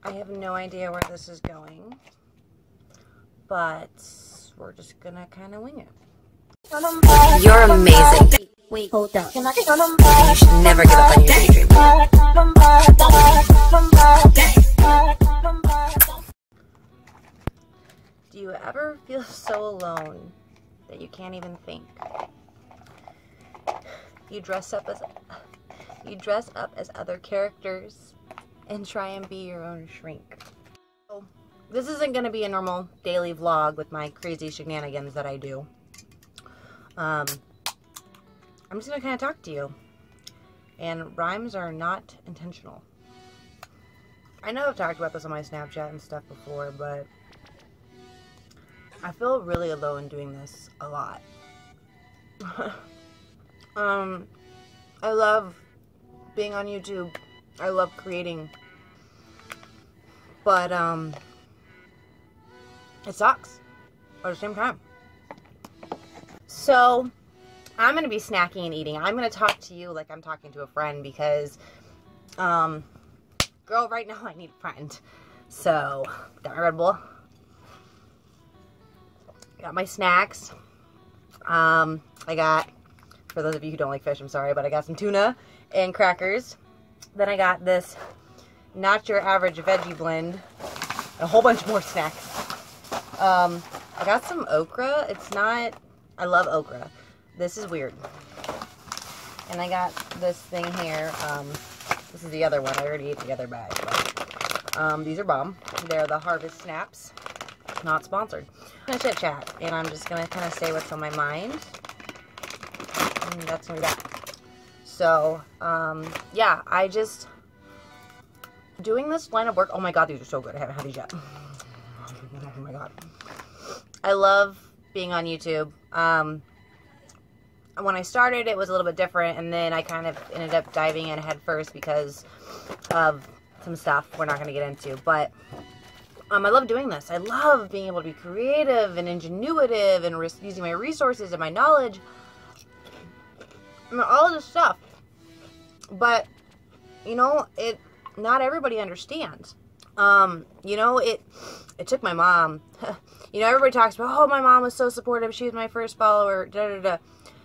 I have no idea where this is going, but we're just gonna kind of wing it. You're amazing. Wait, hold up. You should never give up on your daydream. Do you ever feel so alone that you can't even think? You dress up as other characters and try and be your own shrink. So, this isn't going to be a normal daily vlog with my crazy shenanigans that I do. I'm just going to kind of talk to you. And rhymes are not intentional. I know I've talked about this on my Snapchat and stuff before, but I feel really alone doing this a lot. I love being on YouTube. I love creating. But, it sucks at the same time. So, I'm going to be snacking and eating. I'm going to talk to you like I'm talking to a friend because, girl, right now I need a friend. So, got my Red Bull. Got my snacks. I got, for those of you who don't like fish, I'm sorry, but I got some tuna and crackers. Then I got this not your average veggie blend and a whole bunch more snacks. I got some okra. It's not, I love okra. This is weird. And I got this thing here. This is the other one. I already ate the other bag. But, these are bomb. They're the Harvest Snaps. Not sponsored. I'm going to chit chat, and I'm just going to kind of say what's on my mind. And that's going to be that. So, yeah, I just, doing this line of work, oh my god, these are so good. I haven't had these yet. Oh my god. I love being on YouTube. When I started, it was a little bit different, and then I kind of ended up diving in head first because of some stuff we're not going to get into, but I love doing this. I love being able to be creative and ingenuitive and using my resources and my knowledge. I mean, all of this stuff. But, you know, not everybody understands. You know, it took my mom. You know, everybody talks about, oh, my mom was so supportive. She was my first follower. Da, da, da.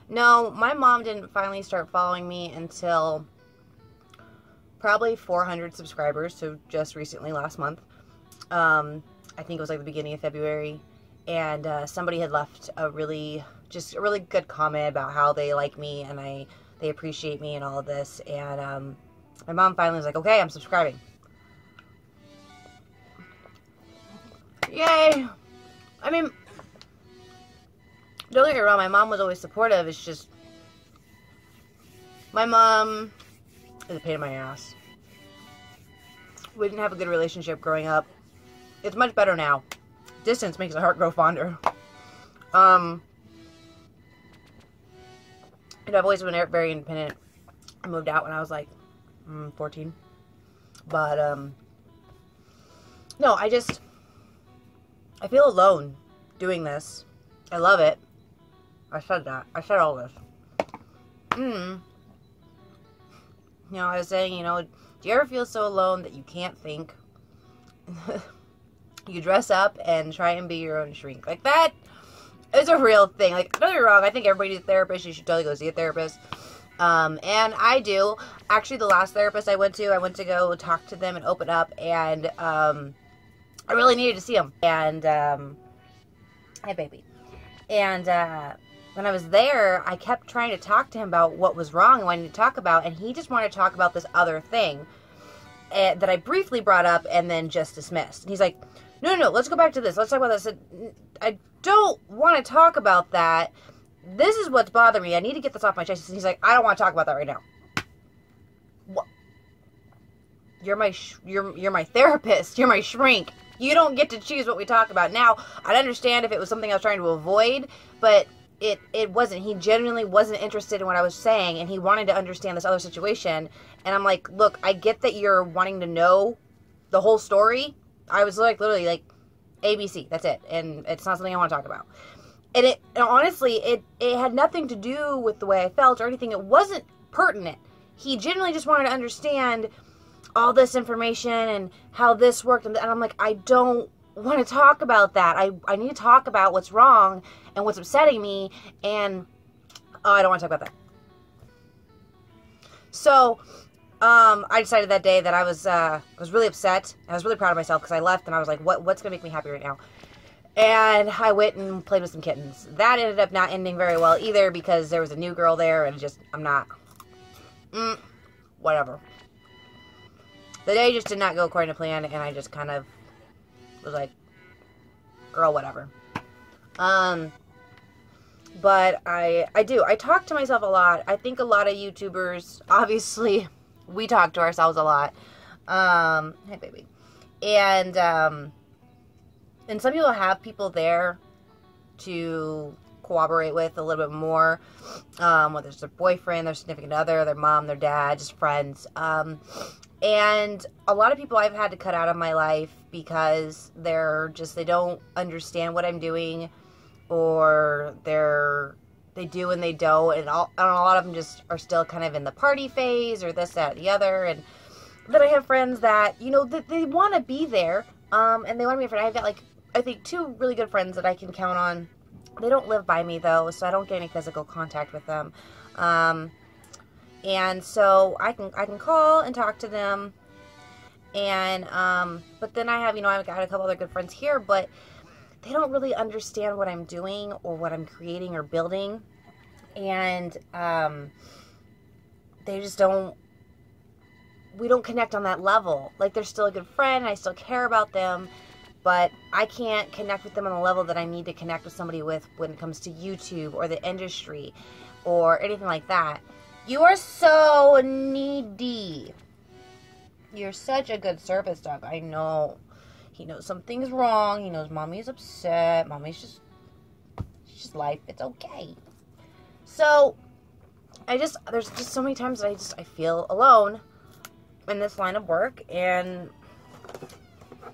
No, my mom didn't finally start following me until probably 400 subscribers. So just recently, last month. I think it was like the beginning of February, and somebody had left a really good comment about how they like me and they appreciate me and all of this, and my mom finally was like, okay, I'm subscribing. Yay! I mean, don't get me wrong, my mom was always supportive. It's just, my mom is a pain in my ass. We didn't have a good relationship growing up. It's much better now. Distance makes the heart grow fonder. And I've always been very independent. I moved out when I was like 14. But, no, I feel alone doing this. I love it. I said that. I said all this. You know, I was saying, you know, do you ever feel so alone that you can't think? You dress up and try and be your own shrink. Like, that is a real thing. Like, don't get me wrong, I think everybody needs a therapist. You should totally go see a therapist. And I do. Actually, the last therapist I went to go talk to them and open up, and I really needed to see him. And, hi, baby. And when I was there, I kept trying to talk to him about what was wrong and what I needed to talk about, and he just wanted to talk about this other thing that I briefly brought up and then just dismissed. And he's like, no, let's go back to this. Let's talk about this. I don't want to talk about that. This is what's bothering me. I need to get this off my chest. And he's like, I don't want to talk about that right now. What? You're my therapist. You're my shrink. You don't get to choose what we talk about. Now, I'd understand if it was something I was trying to avoid, but it wasn't. He genuinely wasn't interested in what I was saying, and he wanted to understand this other situation. And I'm like, look, I get that you're wanting to know the whole story. I was like, literally, like, ABC, that's it. And it's not something I want to talk about. And honestly, it had nothing to do with the way I felt or anything. It wasn't pertinent. He genuinely just wanted to understand all this information and how this worked. And I'm like, I don't want to talk about that. I need to talk about what's wrong and what's upsetting me. And I don't want to talk about that. So, I decided that day that I was really upset. I was really proud of myself because I left and I was like, what's going to make me happy right now? And I went and played with some kittens. That ended up not ending very well either because there was a new girl there and just, I'm not, whatever. The day just did not go according to plan and I just kind of was like, girl, whatever. But I talk to myself a lot. I think a lot of YouTubers, obviously, we talk to ourselves a lot. Hey, baby. And some people have people there to cooperate with a little bit more. Whether it's their boyfriend, their significant other, their mom, their dad, just friends. And a lot of people I've had to cut out of my life because they don't understand what I'm doing, or they do and they don't, and a lot of them just are still kind of in the party phase, or this, that, the other. And then I have friends that, you know, they want to be there, and they want to be a friend. I've got, like, I think 2 really good friends that I can count on. They don't live by me, though, so I don't get any physical contact with them. And so I can call and talk to them. And, but then I've got a couple other good friends here, but they don't really understand what I'm doing or what I'm creating or building. And, they just we don't connect on that level. Like, they're still a good friend, and I still care about them, but I can't connect with them on the level that I need to connect with somebody with when it comes to YouTube or the industry or anything like that. You are so needy. You're such a good service dog. I know. He knows something's wrong. He knows mommy's upset. It's just life. It's okay. So, there's just so many times that I feel alone in this line of work, and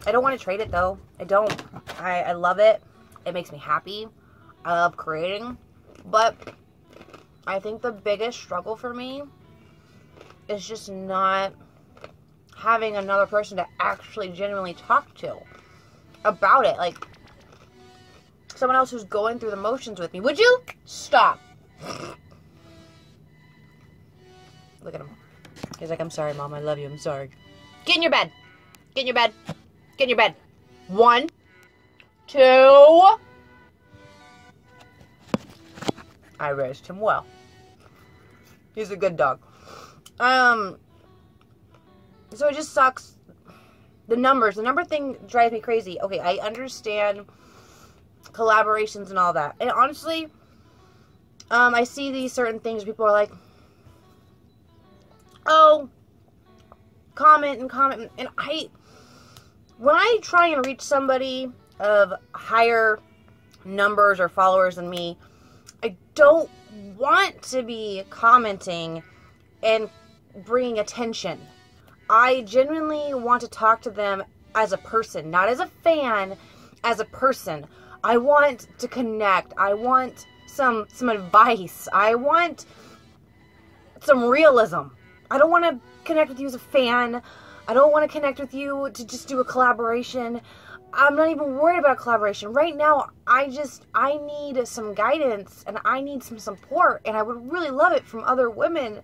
I don't want to trade it, though. I don't. I love it. It makes me happy. I love creating. But I think the biggest struggle for me is just not having another person to actually genuinely talk to about it. Like, someone else who's going through the motions with me. Would you stop? Look at him. He's like, I'm sorry, Mom. I love you. I'm sorry. Get in your bed. Get in your bed. Get in your bed. 1, 2. I raised him well. He's a good dog. So it just sucks. The number thing drives me crazy. Okay, I understand collaborations and all that. And honestly, I see these certain things. People are like, oh, comment. And when I try and reach somebody of higher numbers or followers than me, I don't want to be commenting and bringing attention. I genuinely want to talk to them as a person, not as a fan, as a person. I want to connect. I want some advice. I want some realism. I don't want to connect with you as a fan. I don't want to connect with you to just do a collaboration. I'm not even worried about a collaboration. Right now, I need some guidance and I need some support, and I would really love it from other women.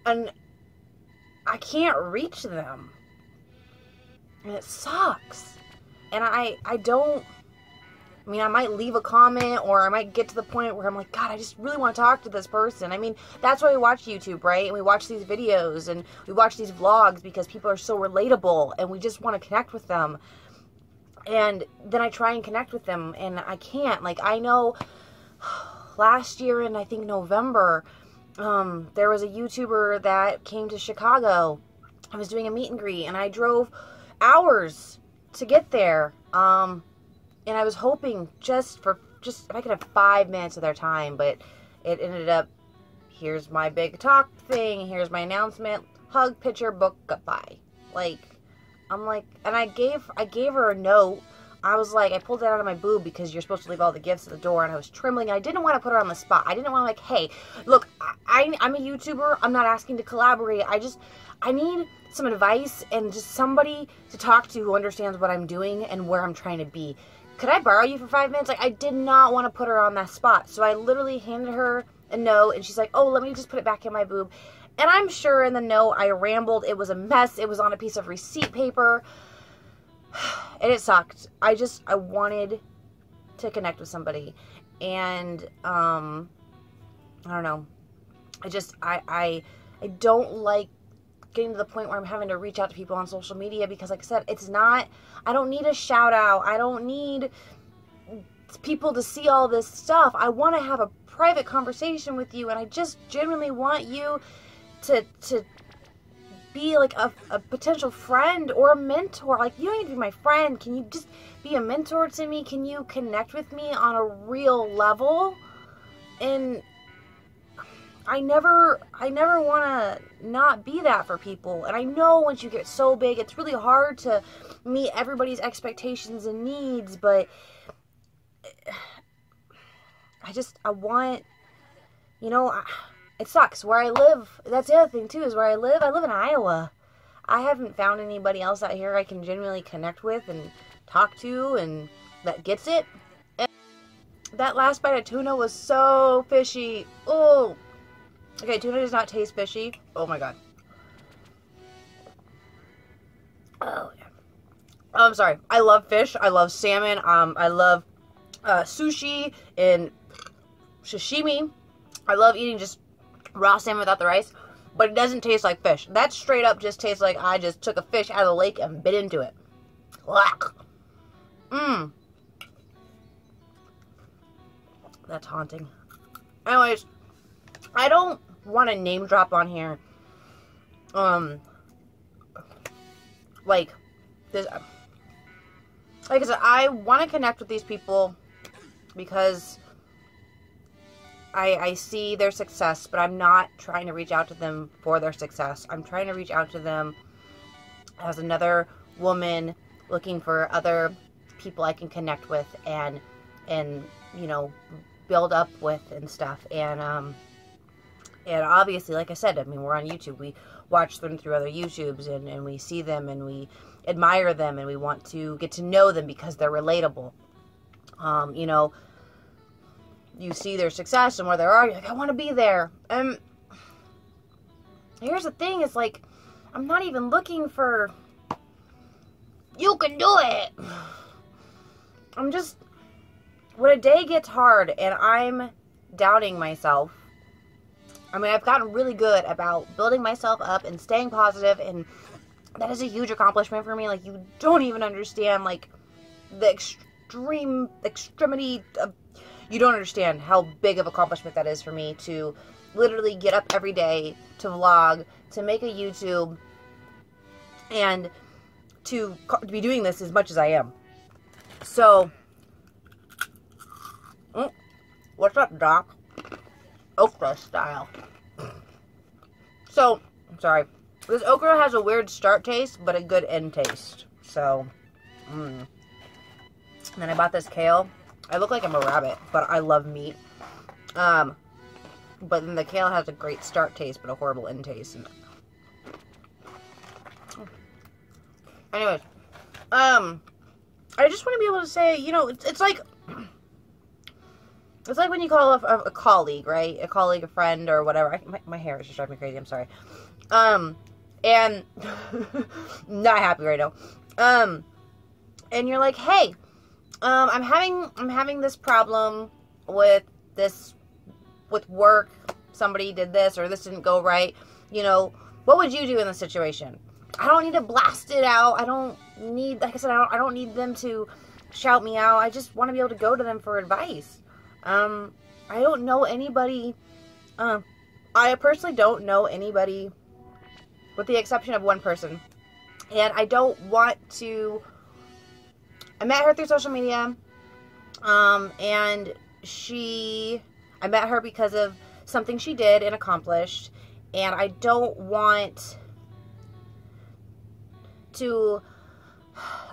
And I can't reach them. And it sucks. And I might leave a comment, or I might get to the point where I'm like, God, I just really want to talk to this person. I mean, that's why we watch YouTube, right? And we watch these videos and we watch these vlogs because people are so relatable and we just want to connect with them. And then I try and connect with them and I can't. Like, I know last year in, I think, November, there was a YouTuber that came to Chicago. I was doing a meet and greet and I drove hours to get there. And I was hoping just if I could have 5 minutes of their time, but it ended up, here's my big talk thing, here's my announcement, hug, picture, book, goodbye. Like, I'm like, and I gave her a note I was like, I pulled it out of my boob because you're supposed to leave all the gifts at the door, and I was trembling. I didn't want to put her on the spot. I didn't want to, like, hey, look, I'm a YouTuber. I'm not asking to collaborate. I need some advice and just somebody to talk to who understands what I'm doing and where I'm trying to be. Could I borrow you for 5 minutes? Like, I did not want to put her on that spot. So I literally handed her a note, and she's like, oh, let me just put it back in my boob. And I'm sure in the note I rambled. It was a mess. It was on a piece of receipt paper. And it sucked. I wanted to connect with somebody. And, I don't know. I don't like getting to the point where I'm having to reach out to people on social media because, like I said, I don't need a shout out. I don't need people to see all this stuff. I want to have a private conversation with you, and I just genuinely want you to be like a potential friend or a mentor. Like, you don't need to be my friend. Can you just be a mentor to me? Can you connect with me on a real level? And I never want to not be that for people. And I know once you get so big, it's really hard to meet everybody's expectations and needs, but I want, you know, it sucks where I live. That's the other thing too, is where I live in Iowa. I haven't found anybody else out here I can genuinely connect with and talk to and that gets it. And that last bite of tuna was so fishy. Oh, okay, tuna does not taste fishy. Oh my god. Oh yeah. Oh, I'm sorry. I love fish. I love salmon. I love sushi and sashimi. I love eating just raw salmon without the rice, but it doesn't taste like fish. That straight up just tastes like I just took a fish out of the lake and bit into it. Mmm. That's haunting. Anyways, I don't want to name drop on here. Like this. Like I said, I want to connect with these people because I see their success, but I'm not trying to reach out to them for their success. I'm trying to reach out to them as another woman looking for other people I can connect with and you know, build up with and stuff. And obviously, like I said, I mean, we're on YouTube. We watch them through other YouTubes and we see them and we admire them and we want to get to know them because they're relatable. You know, you see their success and where they are, you're like, I want to be there. And here's the thing, it's like, I'm not even looking for, you can do it. I'm just, when a day gets hard and I'm doubting myself, I mean, I've gotten really good about building myself up and staying positive, and that is a huge accomplishment for me. Like, you don't even understand, like, the extremity of, you don't understand how big of an accomplishment that is for me to literally get up every day, to vlog, to make a YouTube, and to be doing this as much as I am. So, what's up, Doc? Okra style. So, I'm sorry. This okra has a weird start taste, but a good end taste. So, And then I bought this kale. I look like I'm a rabbit, but I love meat. But then the kale has a great start taste, but a horrible end taste. And anyways, I just want to be able to say, you know, it's like when you call a colleague, right? A colleague, a friend, or whatever. My hair is just driving me crazy. I'm sorry. And not happy right now. And you're like, hey, I'm having this problem with work. Somebody did this, or this didn't go right. You know, what would you do in this situation? I don't need to blast it out. I don't need, like I said, I don't need them to shout me out. I just want to be able to go to them for advice. I don't know anybody. I personally don't know anybody, with the exception of one person. And I don't want to. I met her through social media. And I met her because of something she did and accomplished. And I don't want to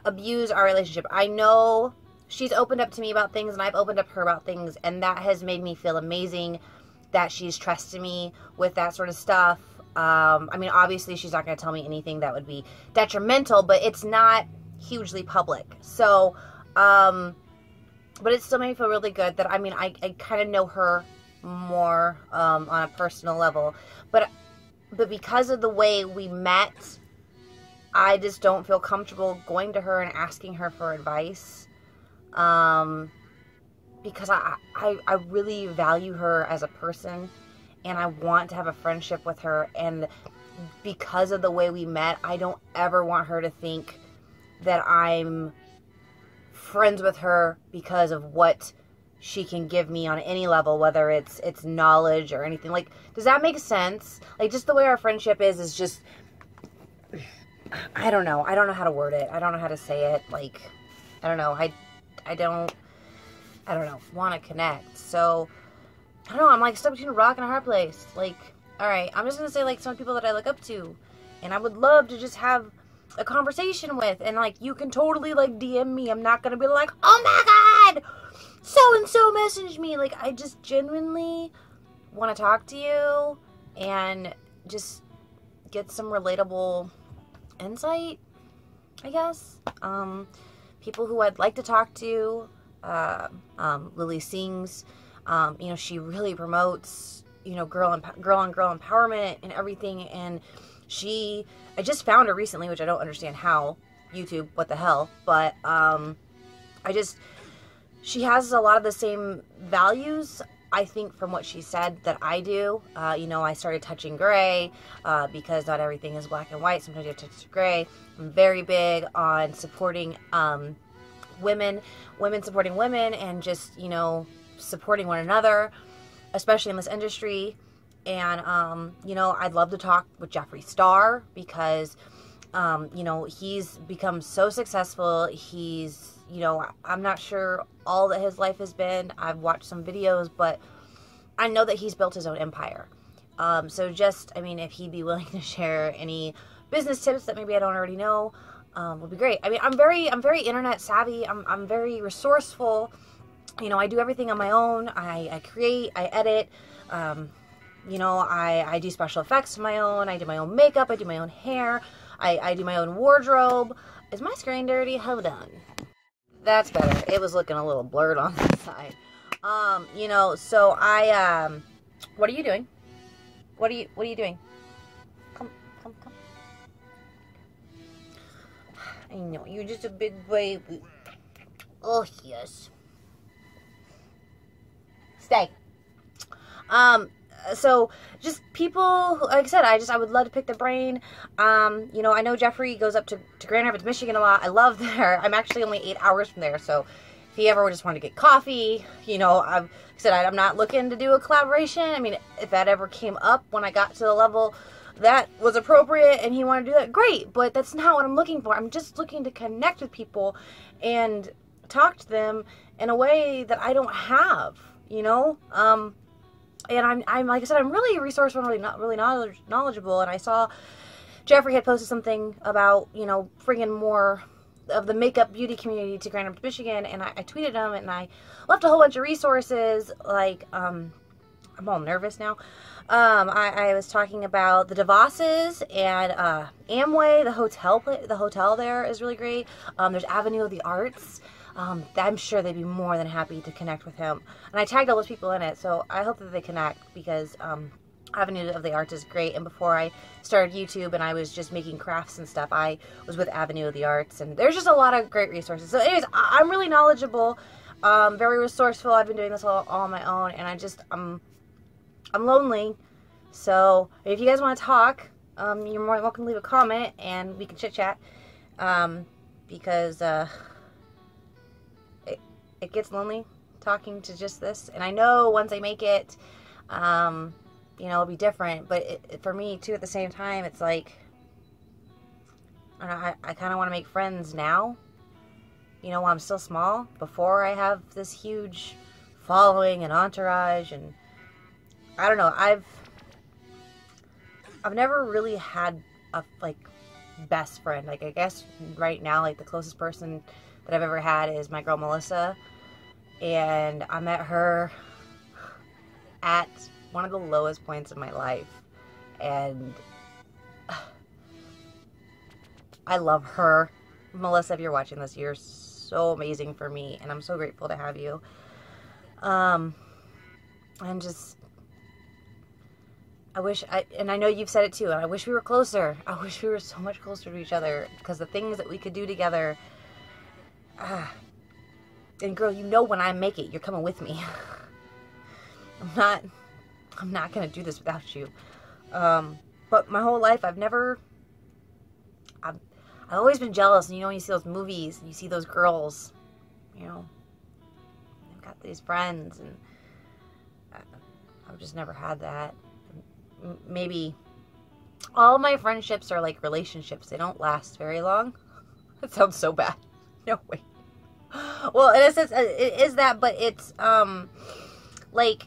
abuse our relationship. I know she's opened up to me about things, and I've opened up her about things, and that has made me feel amazing that she's trusted me with that sort of stuff. I mean, obviously, she's not going to tell me anything that would be detrimental, but it's not hugely public. So, but it still made me feel really good that, I mean, I kind of know her more on a personal level. But because of the way we met, I just don't feel comfortable going to her and asking her for advice. Because I really value her as a person, and I want to have a friendship with her, and because of the way we met, I don't ever want her to think that I'm friends with her because of what she can give me on any level, whether it's knowledge or anything. Like, does that make sense? Like, just the way our friendship is just, I don't know. I don't know how to word it. I don't know how to say it. Like, I don't know. I don't know, want to connect. So, I don't know, I'm like stuck between a rock and a hard place. Like, alright, I'm just going to say, like, some people that I look up to, and I would love to just have a conversation with, and, like, you can totally, like, DM me. I'm not going to be like, oh my god, so-and-so messaged me. Like, I just genuinely want to talk to you, and just get some relatable insight, I guess. People who I'd like to talk to, Lily Sings, you know, she really promotes, you know, girl on girl empowerment and everything, and I just found her recently, which I don't understand how, YouTube, what the hell, but, she has a lot of the same values, I think, from what she said, that I do. You know, I started touching gray, because not everything is black and white, sometimes you have to touch gray. I'm very big on supporting, women supporting women, and just, you know, supporting one another, especially in this industry. And, you know, I'd love to talk with Jeffree Star, because, you know, he's become so successful. He's, you know, I'm not sure all that his life has been. I've watched some videos, but I know that he's built his own empire. So just, I mean, if he'd be willing to share any business tips that maybe I don't already know, would be great. I mean, I'm very internet savvy. I'm very resourceful. You know, I do everything on my own. I create, I edit, you know, I do special effects on my own. I do my own makeup. I do my own hair. I do my own wardrobe. Is my screen dirty? Hold on. That's better. It was looking a little blurred on the side. You know, so what are you doing? What are you doing? Come. I know, you're just a big baby. Oh, yes. Stay. So, just people, like I said, I would love to pick their brain. You know, I know Jeffree goes up to Grand Rapids, Michigan a lot. I love there. I'm actually only 8 hours from there, so if he ever just wanted to get coffee, you know, like I said, I'm not looking to do a collaboration. I mean, if that ever came up when I got to the level that was appropriate and he wanted to do that, great, but that's not what I'm looking for. I'm just looking to connect with people and talk to them in a way that I don't have, you know? And I'm like I said, I'm really resourceful and really knowledgeable, and I saw Jeffree had posted something about, you know, bringing more of the makeup beauty community to Grand Rapids, Michigan, and I tweeted him, and I left a whole bunch of resources, like, I'm all nervous now. I was talking about the DeVosses and Amway, the hotel there is really great. There's Avenue of the Arts. I'm sure they'd be more than happy to connect with him. And I tagged all those people in it, so I hope that they connect, because Avenue of the Arts is great. And before I started YouTube and I was just making crafts and stuff, I was with Avenue of the Arts, and there's just a lot of great resources. So anyways, I'm really knowledgeable, very resourceful. I've been doing this all on my own, and I'm lonely. So if you guys want to talk, you're more than welcome to leave a comment and we can chit chat, because it gets lonely talking to just this. And I know once I make it, you know, it'll be different. But for me, too, at the same time, it's like, I kind of want to make friends now, you know, while I'm still small, before I have this huge following and entourage. And I don't know, I've never really had a best friend. Like, I guess right now, like, the closest person that I've ever had is my girl Melissa. And I met her at one of the lowest points of my life. And I love her. Melissa, if you're watching this, you're so amazing for me. And I'm so grateful to have you. And just... and I know you've said it too, and I wish we were closer. I wish we were so much closer to each other, because the things that we could do together, and girl, you know when I make it, you're coming with me. I'm not gonna do this without you. But my whole life, I've always been jealous, and you know when you see those movies, and you see those girls, you know, they've got these friends, and I've just never had that. Maybe all my friendships are like relationships. They don't last very long. That sounds so bad. No way. Well, in a sense, it is that, but it's, like,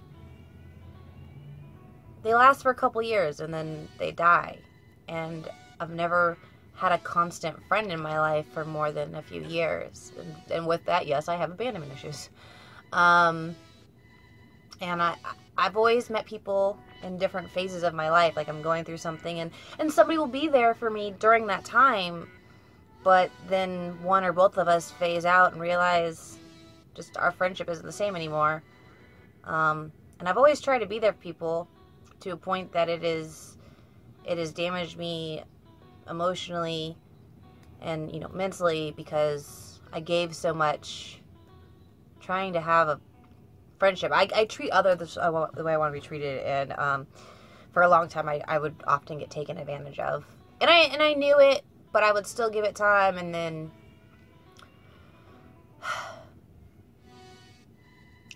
they last for a couple years and then they die. And I've never had a constant friend in my life for more than a few years. And with that, yes, I have abandonment issues. And I've always met people in different phases of my life. Like, I'm going through something, and somebody will be there for me during that time, but then one or both of us phase out and realize just our friendship isn't the same anymore. And I've always tried to be there for people to a point that it has damaged me emotionally and, you know, mentally, because I gave so much trying to have a friendship. I treat others the way I want to be treated, and for a long time I would often get taken advantage of, and I knew it, but I would still give it time, and then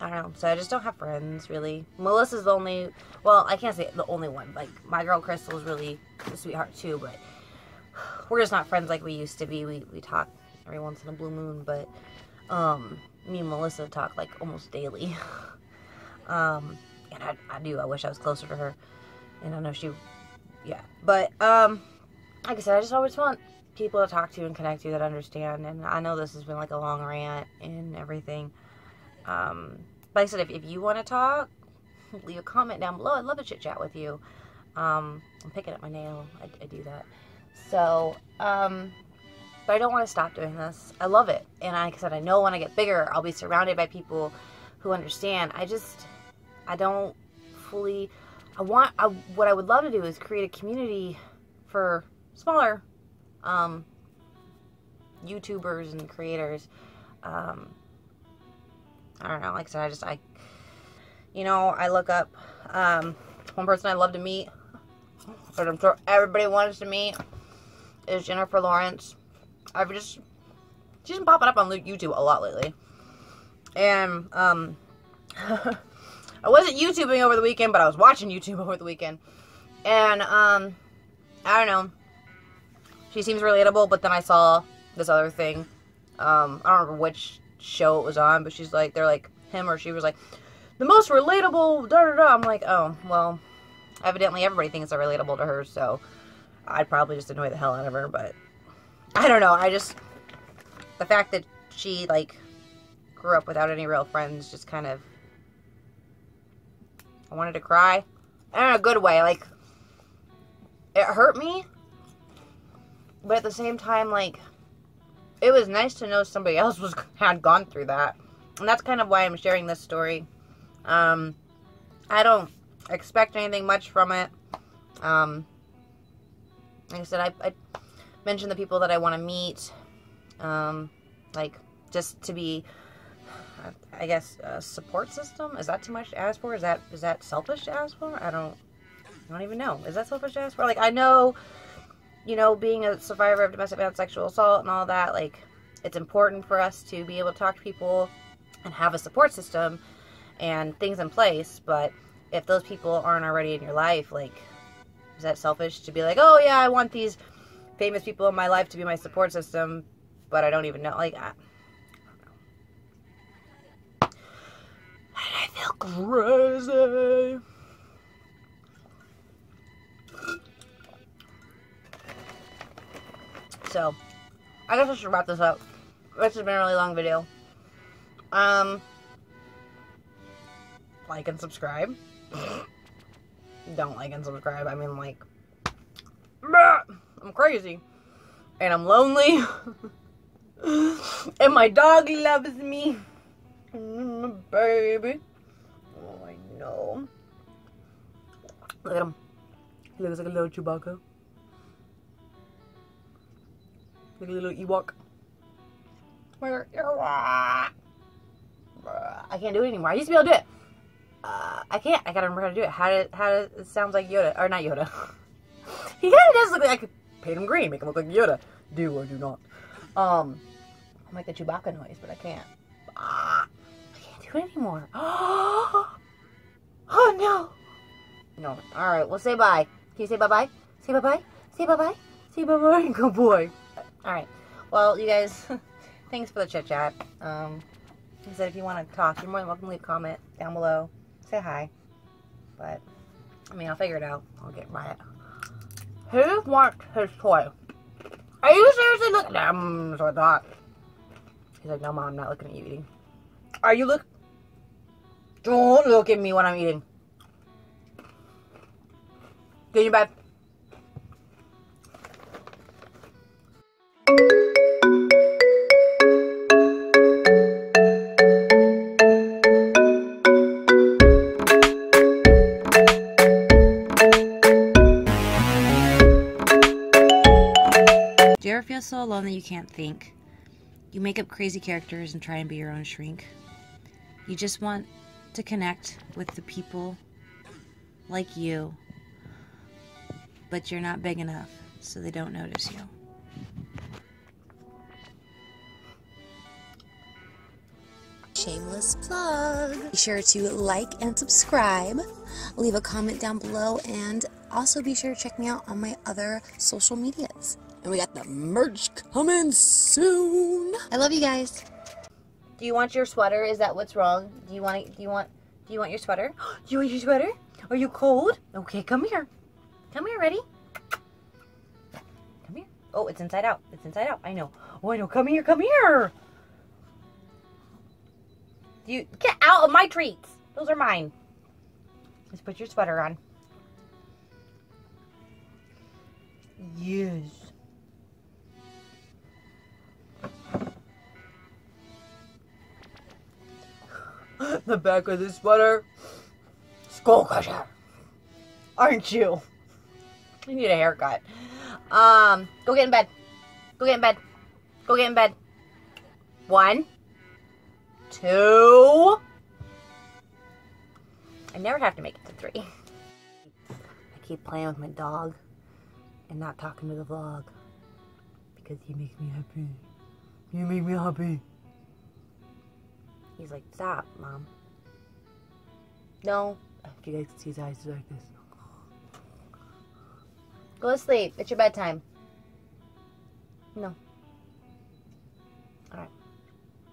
I don't know. So I just don't have friends, really. Melissa's the only, well, I can't say the only one. Like, my girl Crystal's really a sweetheart too, but we're just not friends like we used to be. We talk every once in a blue moon, but me and Melissa talk like almost daily. And I wish I was closer to her. And I know yeah. But, like I said, I just always want people to talk to and connect to that understand. And I know this has been like a long rant and everything. But like I said, if you want to talk, leave a comment down below. I'd love to chit chat with you. I'm picking up my nail. I do that. So, but I don't want to stop doing this. I love it. And like I said, I know when I get bigger, I'll be surrounded by people who understand. I don't fully, what I would love to do is create a community for smaller, YouTubers and creators. I don't know, like I said, I look up, one person I love to meet, but I'm sure everybody wants to meet, is Jennifer Lawrence. She's been popping up on YouTube a lot lately. And, I wasn't YouTubing over the weekend, but I was watching YouTube over the weekend. And, I don't know. She seems relatable, but then I saw this other thing. I don't remember which show it was on, but she's like, they're like, him or she was like, the most relatable, da-da-da. I'm like, oh, well, evidently everybody thinks they're relatable to her, so I'd probably just annoy the hell out of her, but I don't know. The fact that she, like, grew up without any real friends just kind of, I wanted to cry. And in a good way, like, it hurt me, but at the same time, like, it was nice to know somebody else had gone through that. And that's kind of why I'm sharing this story. I don't expect anything much from it. Like I said, I mentioned the people that I want to meet. Like, just to be, I guess, a support system. Is that too much to ask for? Is that selfish to ask for? I don't even know. Is that selfish to ask for? Like, I know, you know, being a survivor of domestic violence, sexual assault, and all that, like, it's important for us to be able to talk to people and have a support system and things in place. But if those people aren't already in your life, like, is that selfish to be like, oh yeah, I want these famous people in my life to be my support system, but I don't even know, like, I don't know. I feel crazy. So, I guess I should wrap this up. This has been a really long video. Like and subscribe. Don't like and subscribe. I mean, like, I'm crazy. And I'm lonely. And my dog loves me. Baby. Oh, I know. Look at him. He looks like a little Chewbacca. Like a little Ewok. Where I can't do it anymore. I used to be able to do it. I can't. I gotta remember how to do it. How does it sounds like Yoda. Or not Yoda. He kinda does look like I could paint him green, make him look like Yoda. Do or do not. I make the Chewbacca noise, but I can't. I can't do it anymore. Oh no. No. Alright, well say bye. Can you say bye-bye? Say bye-bye? Say bye-bye? Say bye-bye? Good boy. Alright. Well, you guys, thanks for the chit-chat. He said if you want to talk, you're more than welcome to leave a comment down below. Say hi. But, I mean, I'll figure it out. I'll get by it. Who wants his toy? Are you seriously looking at him? That's what I thought. He's like, no, Mom, I'm not looking at you eating. Are you Don't look at me when I'm eating. Get in your bed. Do you ever feel so alone that you can't think? You make up crazy characters and try and be your own shrink. You just want to connect with the people like you, but you're not big enough, so they don't notice you. Shameless plug. Be sure to like and subscribe. Leave a comment down below, and also be sure to check me out on my other social medias. And we got the merch coming soon. I love you guys. Do you want your sweater? Is that what's wrong? Do you want your sweater? Do you want your sweater? Are you cold? Okay, come here. Come here, ready? Come here. Oh, it's inside out. It's inside out. I know. Oh, I know. Come here. Come here. You get out of my treats. Those are mine. Let's put your sweater on. Yes. The back of the sweater. Skull crusher. Aren't you? You need a haircut. Go get in bed. Go get in bed. Go get in bed. 1, 2. I never have to make it to 3. I keep playing with my dog and not talking to the vlog because he makes me happy. You make me happy. He's like, stop, Mom. No. If you guys can see his eyes like this. Go to sleep. It's your bedtime. No. Alright.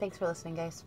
Thanks for listening, guys.